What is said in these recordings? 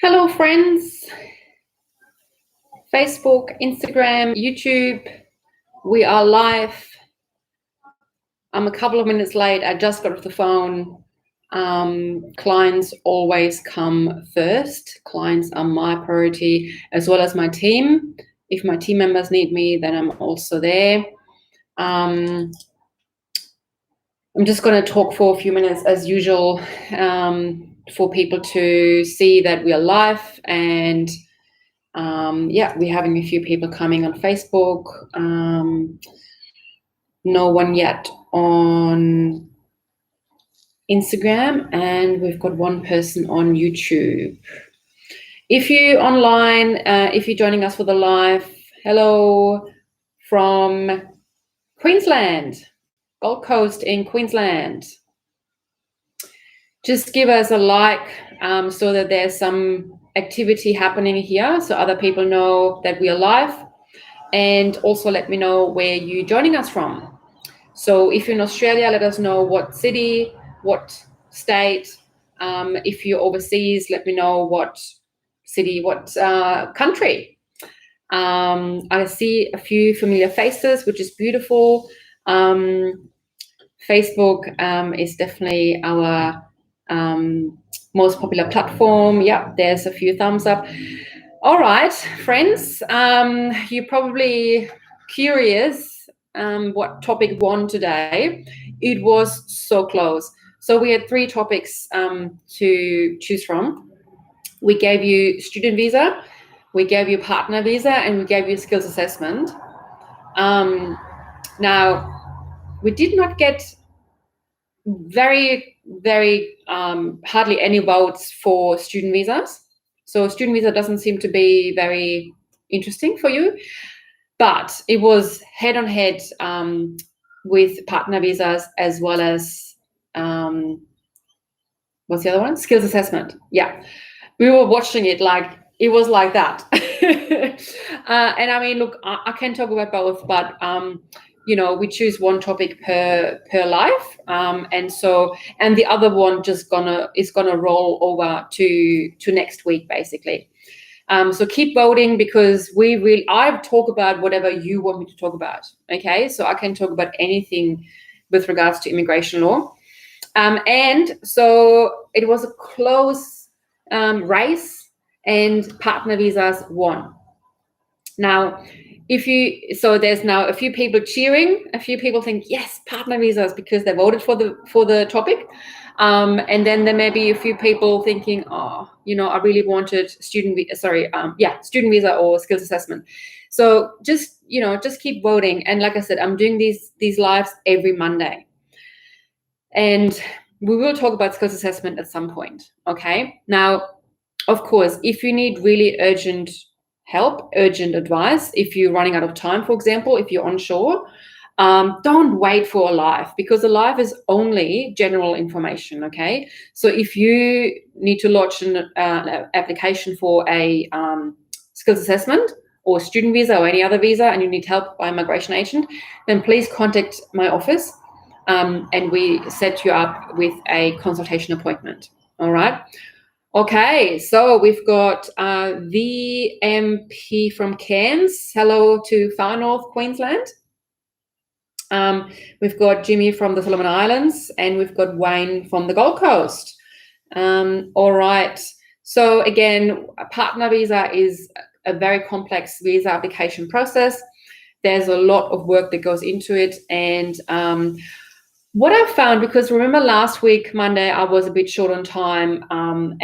Hello, friends. Facebook, Instagram, YouTube. We are live. I'm a couple of minutes late. I just got off the phone. Clients always come first. Clients are my priority, as well as my team. If my team members need me, then I'm also there. I'm just going to talk for a few minutes as usual, for people to see that we are live, and we're having a few people coming on Facebook. No one yet on Instagram, and we've got one person on YouTube. If you're online, if you're joining us for the live, hello from Queensland, Gold Coast in Queensland. Just give us a like so that there's some activity happening here, so other people know that we are live, and also let me know where you're joining us from. So if you're in Australia, let us know what city, what state. If you're overseas, let me know what city, what country. I see a few familiar faces, which is beautiful. Facebook is definitely our most popular platform. Yeah, there's a few thumbs up. All right, friends, you're probably curious what topic won today. It was so close. So we had 3 topics to choose from. We gave you student visa, we gave you partner visa, and we gave you skills assessment. Now, we did not get very hardly any votes for student visas. So student visa doesn't seem to be very interesting for you, but it was head on head with partner visas, as well as what's the other one? Skills assessment. Yeah, we were watching it like it was like that. And I mean, look, I can talk about both, but we choose one topic per life, and the other one is gonna roll over to next week, basically. So keep voting, because I talk about whatever you want me to talk about. Okay, so I can talk about anything with regards to immigration law, and so it was a close race, and partner visas won. Now, there's now a few people cheering. A few people think yes, partner visas, because they voted for the topic, and then there may be a few people thinking, I really wanted student visa or skills assessment. So just keep voting. And like I said, I'm doing these lives every Monday, and we will talk about skills assessment at some point. Okay. Now, of course, if you need really urgent help, urgent advice, if you're running out of time, for example, if you're onshore, don't wait for a live, because a live is only general information. Okay, so if you need to lodge an application for a skills assessment or student visa or any other visa, and you need help by a migration agent, then please contact my office, and we set you up with a consultation appointment. All right. Okay, so we've got the MP from Cairns. Hello to Far North Queensland. We've got Jimmy from the Solomon Islands, and we've got Wayne from the Gold Coast. All right. So again, a partner visa is a very complex visa application process. There's a lot of work that goes into it, and what I found, because remember last week, Monday, I was a bit short on time, and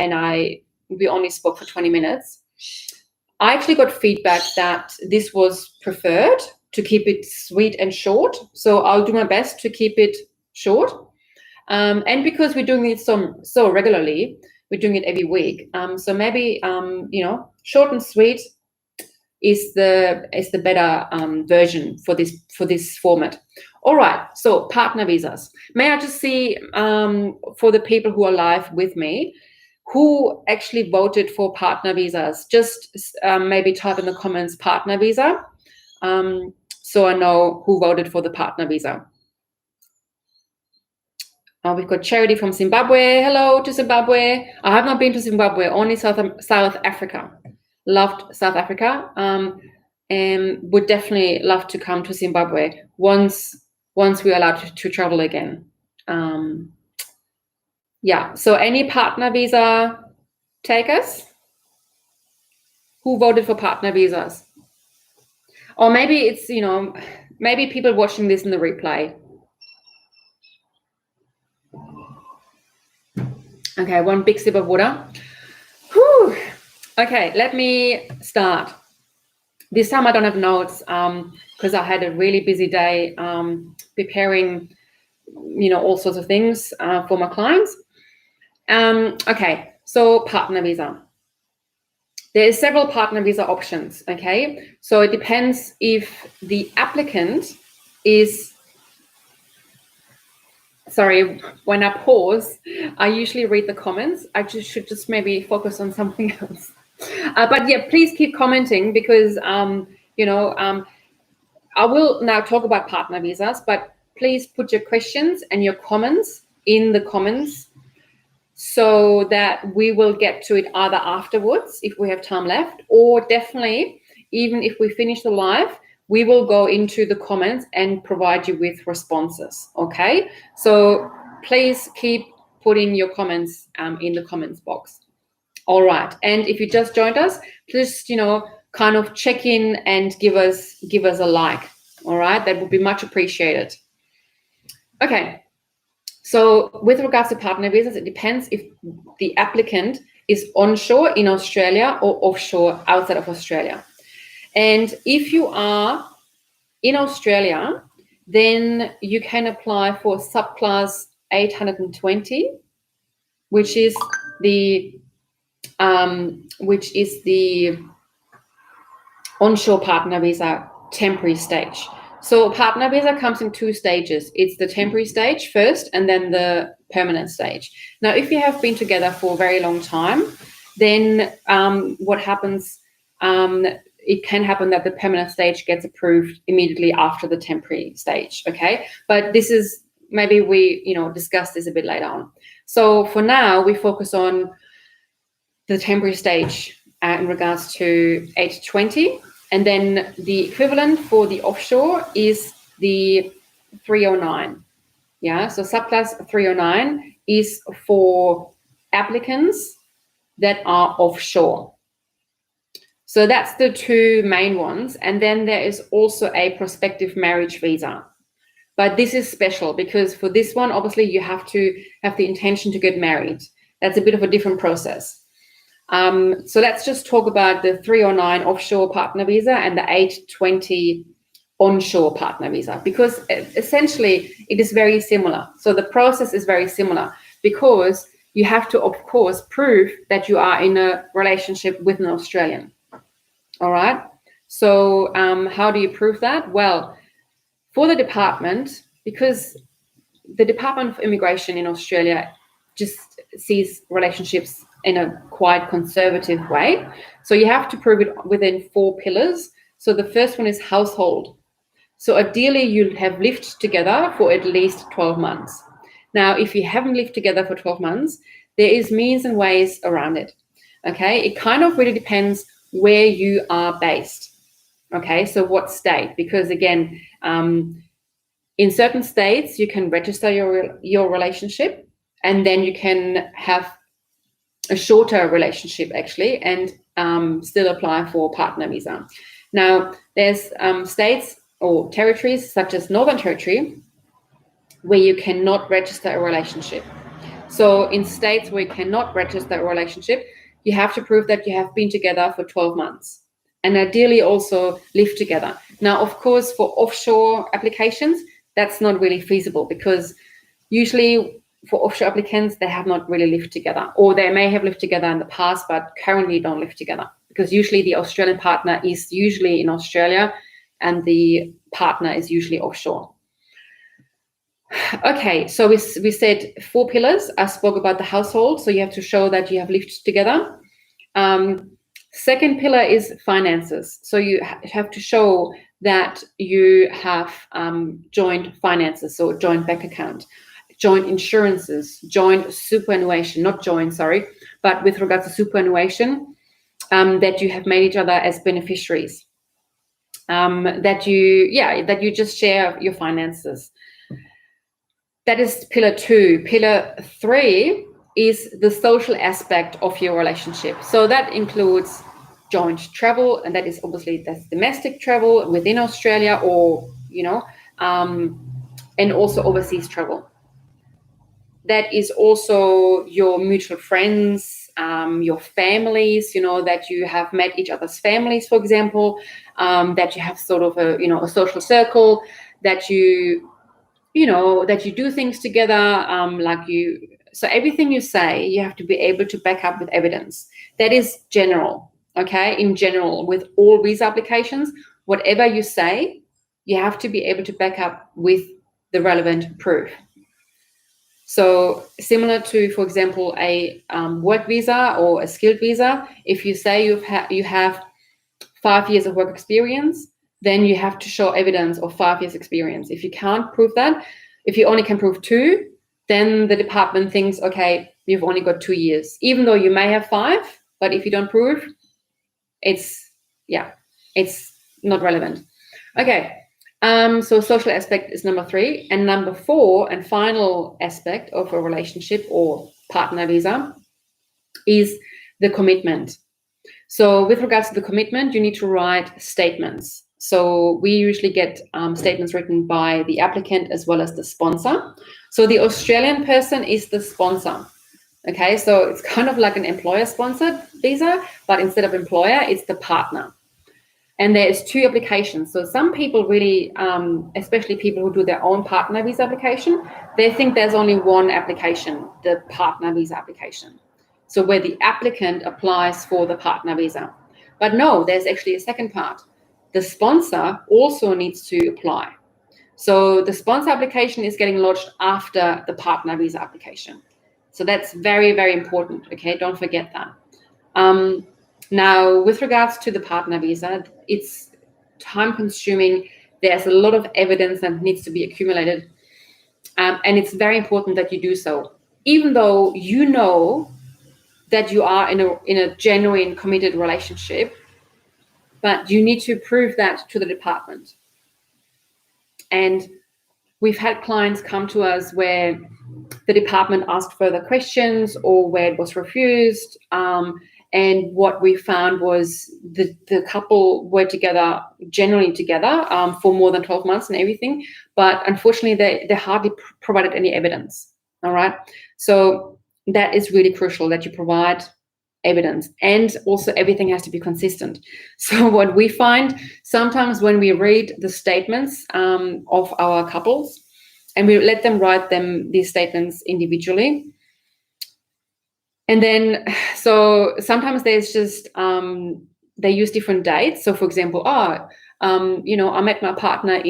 we only spoke for 20 minutes. I actually got feedback that this was preferred, to keep it sweet and short. So I'll do my best to keep it short. And because we're doing it so regularly, we're doing it every week. So maybe, short and sweet is the better version for this format. All right, so partner visas. May I just see, for the people who are live with me, who actually voted for partner visas? Just maybe type in the comments partner visa, so I know who voted for the partner visa. We've got Charity from Zimbabwe. Hello to Zimbabwe. I have not been to Zimbabwe, only South Africa. Loved South Africa, and would definitely love to come to Zimbabwe once we're allowed to travel again. Yeah, so any partner visa takers? Who voted for partner visas? Or maybe it's, maybe people watching this in the replay. Okay, one big sip of water. Whew. Okay, let me start. This time I don't have notes because I had a really busy day preparing, all sorts of things for my clients. Okay, so partner visa. There are several partner visa options, okay? So it depends if the applicant is, sorry, when I pause, I usually read the comments. I should maybe focus on something else. But yeah, please keep commenting because, I will now talk about partner visas, but please put your questions and your comments in the comments so that we will get to it either afterwards if we have time left, or definitely even if we finish the live, we will go into the comments and provide you with responses, okay? So please keep putting your comments in the comments box. All right, and if you just joined us, please, kind of check in and give us a like, all right? That would be much appreciated. Okay. So with regards to partner visas, it depends if the applicant is onshore in Australia or offshore outside of Australia. And if you are in Australia, then you can apply for subclass 820, which is the onshore partner visa temporary stage. So partner visa comes in 2 stages. It's the temporary stage first and then the permanent stage. Now, if you have been together for a very long time, then what happens, it can happen that the permanent stage gets approved immediately after the temporary stage, okay? But this is, maybe we, discuss this a bit later on. So for now, we focus on the temporary stage in regards to 820. And then the equivalent for the offshore is the 309. Yeah, so subclass 309 is for applicants that are offshore. So that's the 2 main ones. And then there is also a prospective marriage visa. But this is special because for this one, obviously, you have to have the intention to get married. That's a bit of a different process. So let's just talk about the 309 offshore partner visa and the 820 onshore partner visa, because essentially it is very similar. So the process is very similar because you have to, of course, prove that you are in a relationship with an Australian. All right. So how do you prove that? Well, for the department, because the Department of Immigration in Australia just sees relationships in a quite conservative way. So you have to prove it within 4 pillars. So the first one is household. So ideally you have lived together for at least 12 months. Now, if you haven't lived together for 12 months, there is means and ways around it. Okay, it kind of really depends where you are based. Okay, so what state? Because again, in certain states, you can register your relationship and then you can have a shorter relationship actually and still apply for partner visa. Now, there's states or territories such as Northern Territory where you cannot register a relationship. So in states where you cannot register a relationship, you have to prove that you have been together for 12 months and ideally also live together. Now, of course, for offshore applications, that's not really feasible because usually for offshore applicants, they have not really lived together, or they may have lived together in the past, but currently don't live together because usually the Australian partner is usually in Australia and the partner is usually offshore. Okay, so we said 4 pillars. I spoke about the household, so you have to show that you have lived together. Second pillar is finances. So you have to show that you have joint finances, so joint bank account. joint insurances, joint superannuation, not joint, sorry, but with regards to superannuation, that you have made each other as beneficiaries, that you just share your finances. That is pillar 2. Pillar 3 is the social aspect of your relationship. So that includes joint travel, and that is obviously that's domestic travel within Australia, or and also overseas travel. That is also your mutual friends, your families, that you have met each other's families, for example, that you have sort of a social circle, that you do things together, so everything you say, you have to be able to back up with evidence. That is general, okay? In general, with all visa applications, whatever you say, you have to be able to back up with the relevant proof. So similar to, for example, a work visa or a skilled visa, if you say you have 5 years of work experience, then you have to show evidence of 5 years experience. If you can't prove that, if you only can prove 2, then the department thinks, okay, you've only got 2 years, even though you may have 5, but if you don't prove, it's not relevant. Okay. So social aspect is number 3, and number 4 and final aspect of a relationship or partner visa is the commitment. So with regards to the commitment, you need to write statements. So we usually get statements written by the applicant as well as the sponsor. So the Australian person is the sponsor. Okay, so it's kind of like an employer-sponsored visa, but instead of employer, it's the partner. And there's 2 applications. So some people really, especially people who do their own partner visa application, they think there's only one application, the partner visa application. So where the applicant applies for the partner visa. But no, there's actually a second part. The sponsor also needs to apply. So the sponsor application is getting lodged after the partner visa application. So that's very, very important. Okay, don't forget that. Now, with regards to the partner visa, it's time consuming. There's a lot of evidence that needs to be accumulated. And it's very important that you do so. Even though you know that you are in a genuine, committed relationship, but you need to prove that to the department. And we've had clients come to us where the department asked further questions or where it was refused. And what we found was the couple were generally together for more than 12 months and everything. But unfortunately, they hardly provided any evidence. All right. So that is really crucial that you provide evidence, and also everything has to be consistent. So what we find sometimes when we read the statements of our couples and we let them write these statements individually, and then so sometimes there's just they use different dates. So for example, I met my partner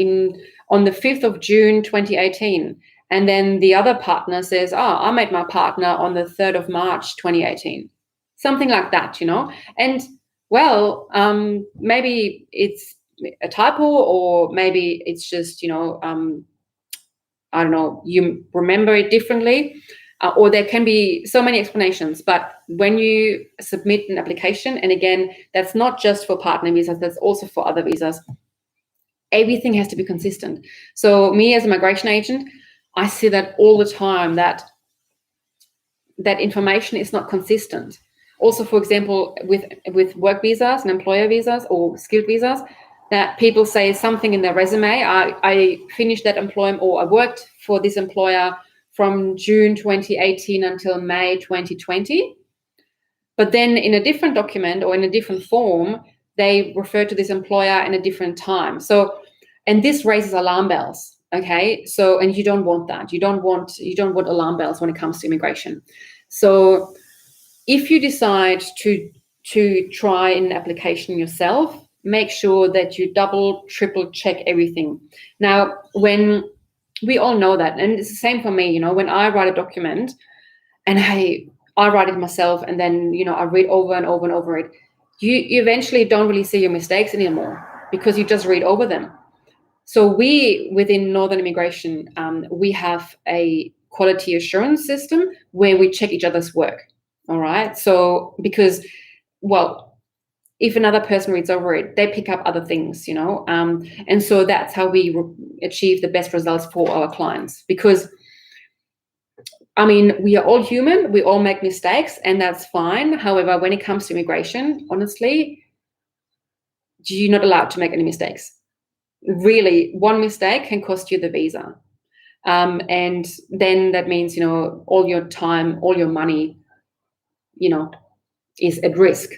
on the 5th of June 2018, and then the other partner says, I met my partner on the 3rd of March 2018. Something like that, and maybe it's a typo, or maybe it's just, I don't know, you remember it differently, or there can be so many explanations. But when you submit an application, and again, that's not just for partner visas, that's also for other visas, everything has to be consistent. So me as a migration agent, I see that all the time, that information is not consistent. Also, for example, with work visas and employer visas or skilled visas, that people say something in their resume. I finished that employment, or I worked for this employer from June 2018 until May 2020. But then in a different document or in a different form, they refer to this employer in a different time. So, and this raises alarm bells. Okay. So, and you don't want that. You don't want alarm bells when it comes to immigration. So if you decide to try an application yourself, make sure that you double, triple check everything. Now, when we all know that, and it's the same for me, when I write a document and I write it myself, and then, I read over and over and over it, you eventually don't really see your mistakes anymore because you just read over them. So we, within Northern Immigration, we have a quality assurance system where we check each other's work. All right. So because, well, if another person reads over it, they pick up other things, and so that's how we achieve the best results for our clients. Because, I mean, we are all human, we all make mistakes, and that's fine. However, when it comes to immigration, honestly, you're not allowed to make any mistakes. Really, one mistake can cost you the visa. And then that means, all your time, all your money, is at risk.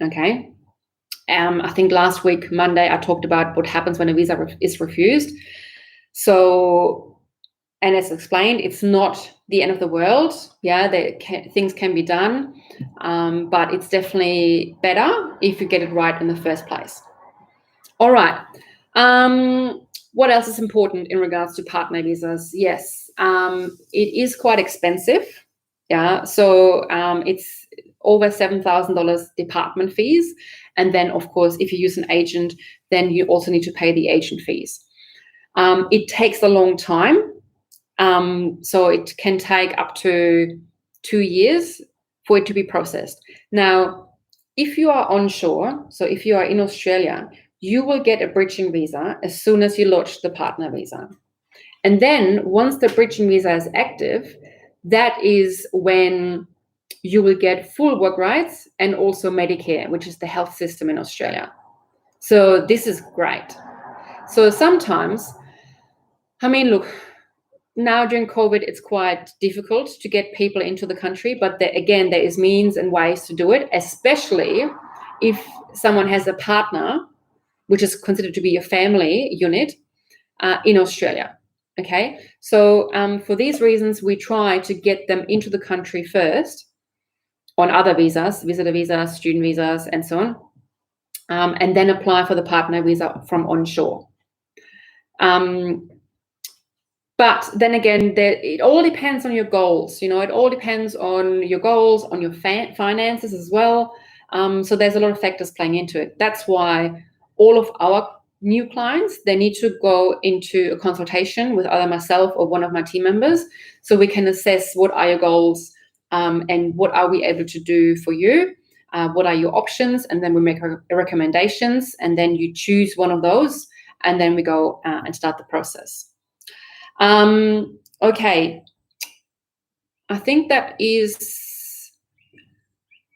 Okay. I think last week, Monday, I talked about what happens when a visa is refused. So, and as explained, it's not the end of the world. Yeah, things can be done, but it's definitely better if you get it right in the first place. All right. What else is important in regards to partner visas? Yes, it is quite expensive. Yeah, so it's over $7,000 department fees. And then, of course, if you use an agent, then you also need to pay the agent fees. It takes a long time. So it can take up to 2 years for it to be processed. Now, if you are onshore, so if you are in Australia, you will get a bridging visa as soon as you launch the partner visa. And then once the bridging visa is active, that is when you will get full work rights and also Medicare, which is the health system in Australia. So this is great. So sometimes, I mean, look, now during COVID, it's quite difficult to get people into the country, but again, there is means and ways to do it, especially if someone has a partner, which is considered to be a family unit in Australia. Okay, so for these reasons, we try to get them into the country first on other visas, visitor visas, student visas, and so on, and then apply for the partner visa from onshore. But then again, it all depends on your goals. It all depends on your goals, on your finances as well. So there's a lot of factors playing into it. That's why all of our new clients, they need to go into a consultation with either myself or one of my team members, so we can assess what are your goals and what are we able to do for you. What are your options? And then we make recommendations, and then you choose one of those, and then we go and start the process. Okay, I think that is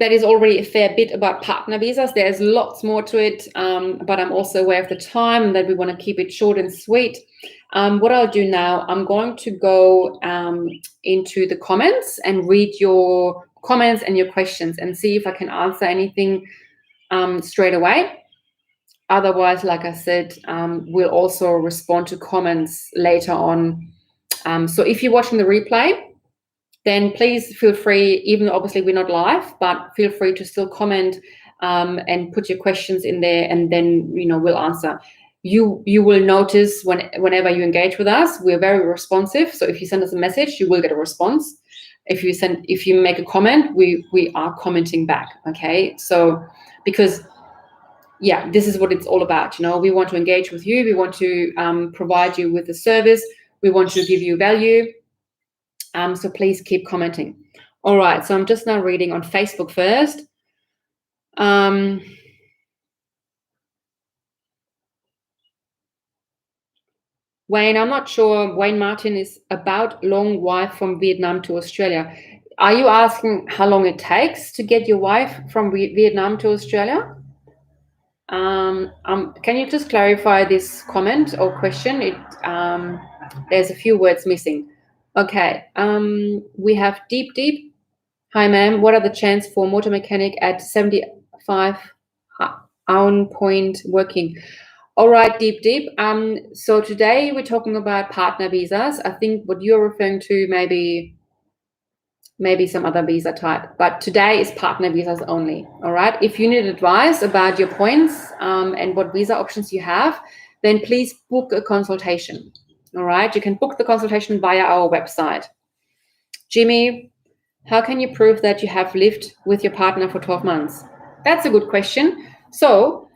already a fair bit about partner visas. There's lots more to it, but I'm also aware of the time and that we want to keep it short and sweet. What I'll do now, I'm going to go into the comments and read your comments and your questions and see if I can answer anything straight away. Otherwise, like I said, we'll also respond to comments later on. So if you're watching the replay, then please feel free, even though obviously we're not live, but feel free to still comment and put your questions in there, and then we'll answer. You will notice whenever you engage with us, we're very responsive. So if you send us a message, you will get a response. If you make a comment, we are commenting back. Okay, so because this is what it's all about. We want to engage with you. We want to provide you with a service. We want to give you value. So please keep commenting. All right. So I'm just now reading on Facebook first. Wayne, I'm not sure. Wayne Martin is about long wife from Vietnam to Australia. Are you asking how long it takes to get your wife from Vietnam to Australia? Can you just clarify this comment or question? There's a few words missing. Okay. We have Deep. Hi, ma'am. What are the chances for motor mechanic at 75 hour point working? All right, Deep. So today we're talking about partner visas. I think what you're referring to maybe some other visa type, but today is partner visas only. All right. If you need advice about your points and what visa options you have, then please book a consultation. All right. You can book the consultation via our website. Jimmy, how can you prove that you have lived with your partner for 12 months? That's a good question. So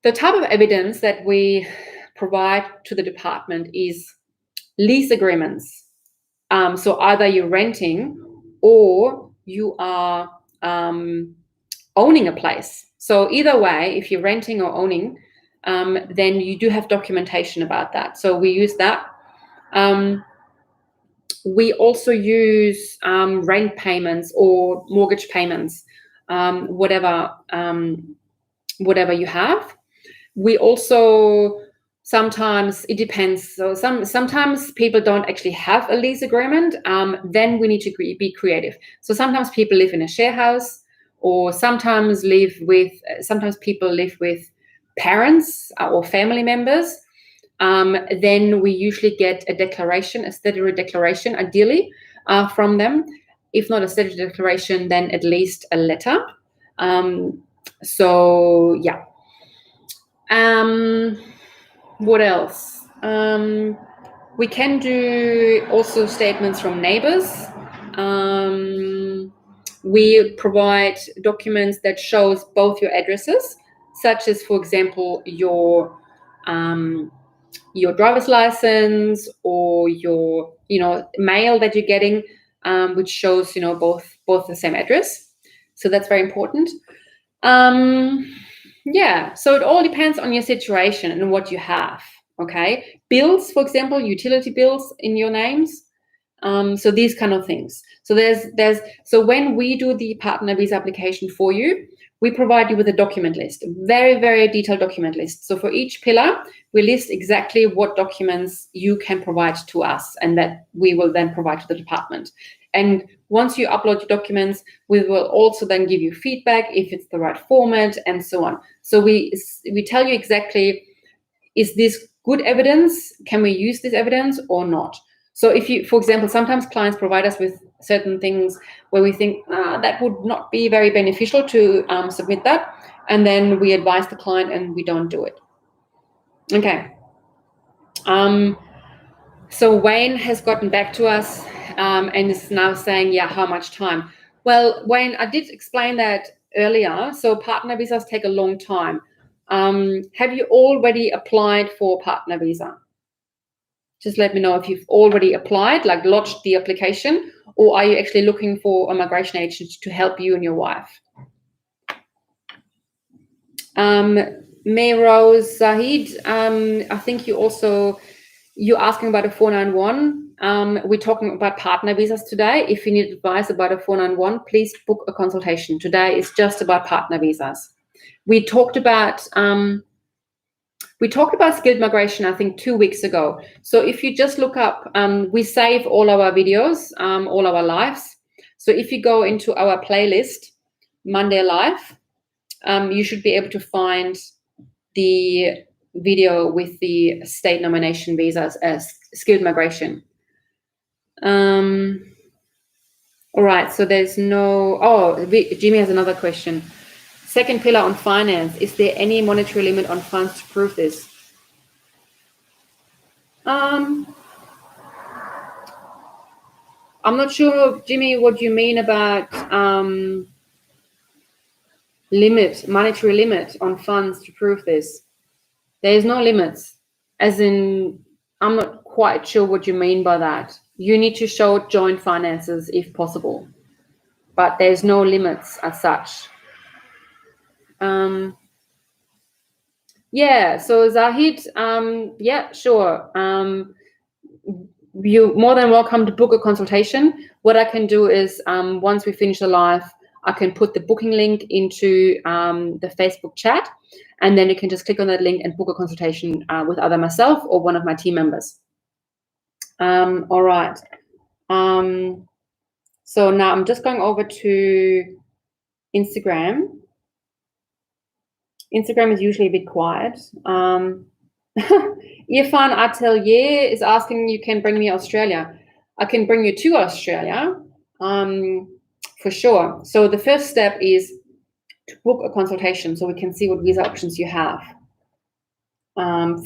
the type of evidence that we provide to the department is lease agreements, So either you're renting or you are owning a place. So either way, if you're renting or owning, then you do have documentation about that. So we use that. We also use rent payments or mortgage payments, whatever you have. We also sometimes, it depends. So sometimes people don't actually have a lease agreement. Then we need to be creative. So sometimes people live in a share house, or sometimes people live with parents or family members. Then we usually get a declaration, a statutory declaration, ideally, from them. If not a statutory declaration, then at least a letter. So yeah. What else? We can do also statements from neighbors. We provide documents that shows both your addresses, such as, for example, your driver's license or your mail that you're getting, which shows both the same address. So that's very important. Yeah, so it all depends on your situation and what you have. Okay, bills, for example, utility bills in your names. So these kind of things. So so when we do the partner visa application for you, we provide you with a document list, very, very detailed document list. So for each pillar, we list exactly what documents you can provide to us, and that we will then provide to the department. And once you upload your documents, we will also then give you feedback if it's the right format and so on. So we tell you exactly, is this good evidence? Can we use this evidence or not? So if you, for example, sometimes clients provide us with certain things where we think that would not be very beneficial to submit that, and then we advise the client and we don't do it. Okay. So Wayne has gotten back to us and is now saying, yeah, how much time? Well, Wayne, I did explain that earlier. So partner visas take a long time. Have you already applied for partner visa? Just let me know if you've already applied, like lodged the application, or are you actually looking for a migration agent to help you and your wife? Mehrose Zahid, I think you're asking about a 491. We're talking about partner visas today. If you need advice about a 491, please book a consultation. Today is just about partner visas. We talked about skilled migration, I think 2 weeks ago. So if you just look up, we save all our videos, all our lives. So if you go into our playlist, Monday Live, you should be able to find the video with the state nomination visas as skilled migration. All right, so there's Jimmy has another question. Second pillar on finance, is there any monetary limit on funds to prove this? I'm not sure, Jimmy, what you mean about monetary limit on funds to prove this. There is no limits, as in, I'm not quite sure what you mean by that. You need to show joint finances if possible, but there's no limits as such. Yeah, so Zahid, yeah, sure. You're more than welcome to book a consultation. What I can do is, once we finish the live, I can put the booking link into the Facebook chat, and then you can just click on that link and book a consultation with either myself or one of my team members. All right. So now I'm just going over to Instagram. Instagram is usually a bit quiet. Irfan Atelier is asking, you can bring me Australia. I can bring you to Australia, for sure. So the first step is to book a consultation so we can see what visa options you have.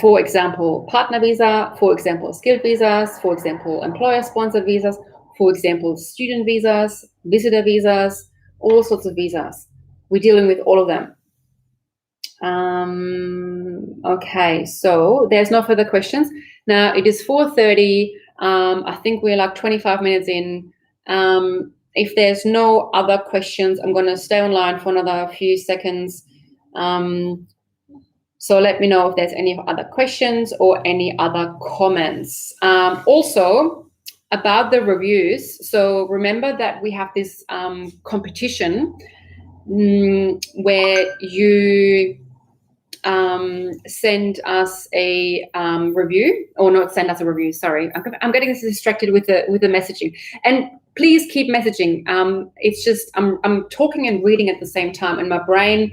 For example, partner visa, for example, skilled visas, for example, employer-sponsored visas, for example, student visas, visitor visas, all sorts of visas. We're dealing with all of them. Okay, so there's no further questions. Now it is 4:30. I think we're like 25 minutes in. If there's no other questions, I'm going to stay online for another few seconds. So let me know if there's any other questions or any other comments. Also, about the reviews. So remember that we have this competition where you send us a review, or not send us a review. Sorry, I'm getting distracted with the messaging. And please keep messaging. It's just I'm talking and reading at the same time, and my brain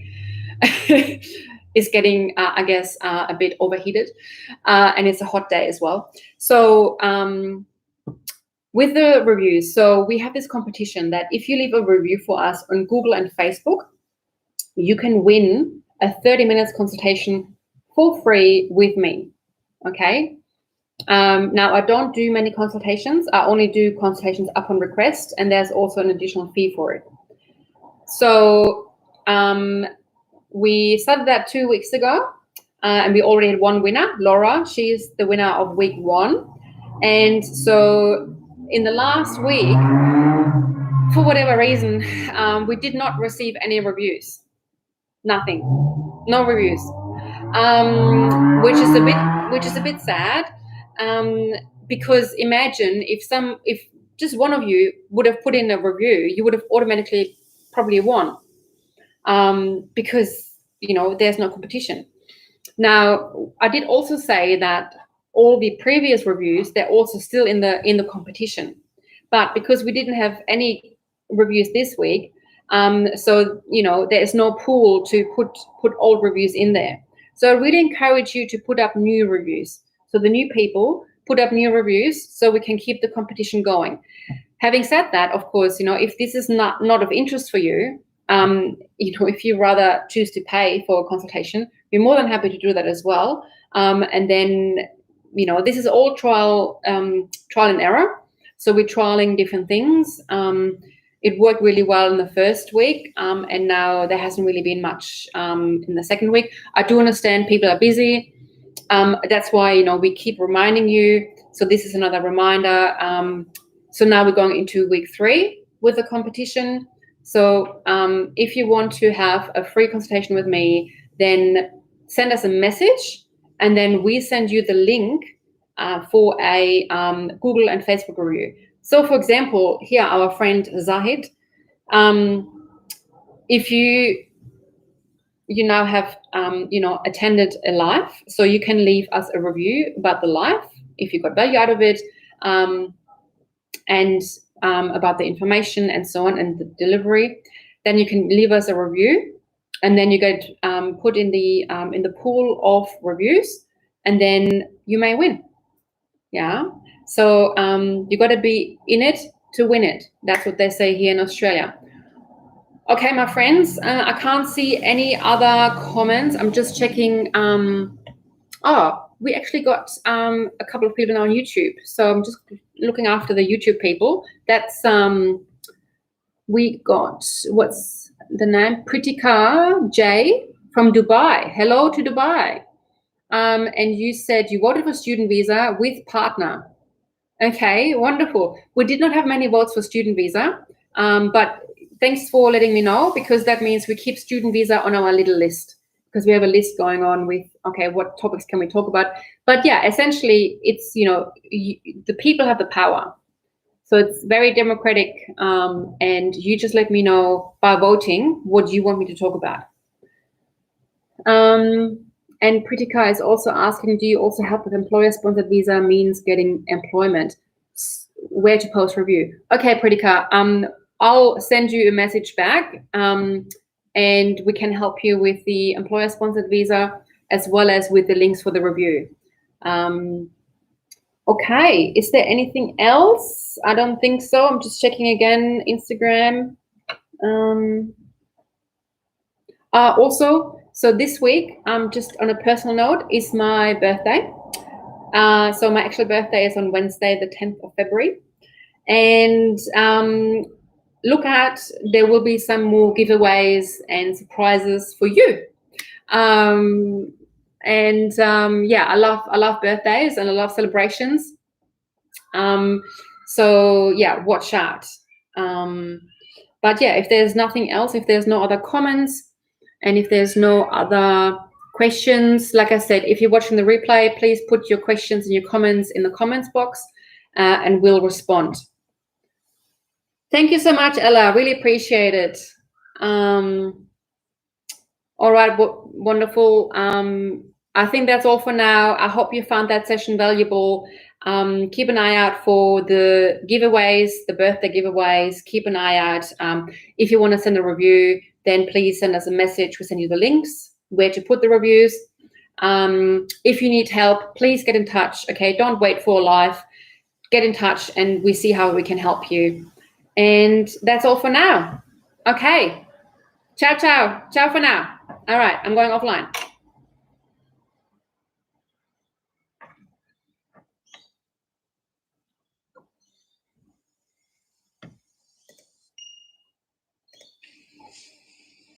is getting, I guess, a bit overheated, and it's a hot day as well. So with the reviews, so we have this competition that if you leave a review for us on Google and Facebook, you can win a 30 minutes consultation for free with me. Okay. Now I don't do many consultations. I only do consultations upon request, and there's also an additional fee for it. So we started that 2 weeks ago, and we already had one winner, Laura. She's the winner of week 1. And so in the last week, for whatever reason, we did not receive any reviews. Nothing, no reviews, which is a bit sad, because imagine if just one of you would have put in a review, you would have automatically probably won, because there's no competition. Now, I did also say that all the previous reviews, they're also still in the competition, but because we didn't have any reviews this week, so there is no pool to put old reviews in there. So I really encourage you to put up new reviews. So the new people put up new reviews so we can keep the competition going. Having said that, of course, if this is not of interest for you, if you rather choose to pay for a consultation, we're more than happy to do that as well. And then, this is all trial and error. So we're trialing different things. It worked really well in the first week, and now there hasn't really been much in the second week. I do understand people are busy. That's why, we keep reminding you. So this is another reminder. So now we're going into week 3 with the competition. So if you want to have a free consultation with me, then send us a message, and then we send you the link for a Google and Facebook review. So, for example, here our friend Zahid, if you now have attended a live, so you can leave us a review about the live if you got value out of it, and about the information and so on and the delivery. Then you can leave us a review, and then you get put in the pool of reviews, and then you may win. Yeah. So you got to be in it to win it. That's what they say here in Australia. Okay, my friends, I can't see any other comments. I'm just checking. We actually got a couple of people now on YouTube. So I'm just looking after the YouTube people. That's we got, what's the name? Pritika J from Dubai. Hello to Dubai. And you said you voted for student visa with partner. Okay, wonderful. We did not have many votes for student visa, but thanks for letting me know, because that means we keep student visa on our little list, because we have a list going on with, okay, what topics can we talk about? But yeah, essentially it's, the people have the power. So it's very democratic, and you just let me know by voting what you want me to talk about. And Pritika is also asking, do you also help with employer-sponsored visa means getting employment? Where to post review? Okay, Pritika, I'll send you a message back, and we can help you with the employer-sponsored visa as well as with the links for the review. Okay, is there anything else? I don't think so. I'm just checking again, Instagram. Also, so this week, just on a personal note, is my birthday. So my actual birthday is on Wednesday, the 10th of February. And look out, there will be some more giveaways and surprises for you. Yeah, I love birthdays and I love celebrations. So yeah, watch out. But yeah, if there's nothing else, if there's no other comments, and if there's no other questions, like I said, if you're watching the replay, please put your questions and your comments in the comments box, and we'll respond. Thank you so much, Ella. Really appreciate it. All right, wonderful. I think that's all for now. I hope you found that session valuable. Keep an eye out for the giveaways, the birthday giveaways. Keep an eye out. If you want to send a review, then please send us a message. We'll send you the links where to put the reviews. If you need help, please get in touch. Okay, don't wait for life. Get in touch, and we see how we can help you. And that's all for now. Okay. Ciao, ciao. Ciao for now. All right, I'm going offline.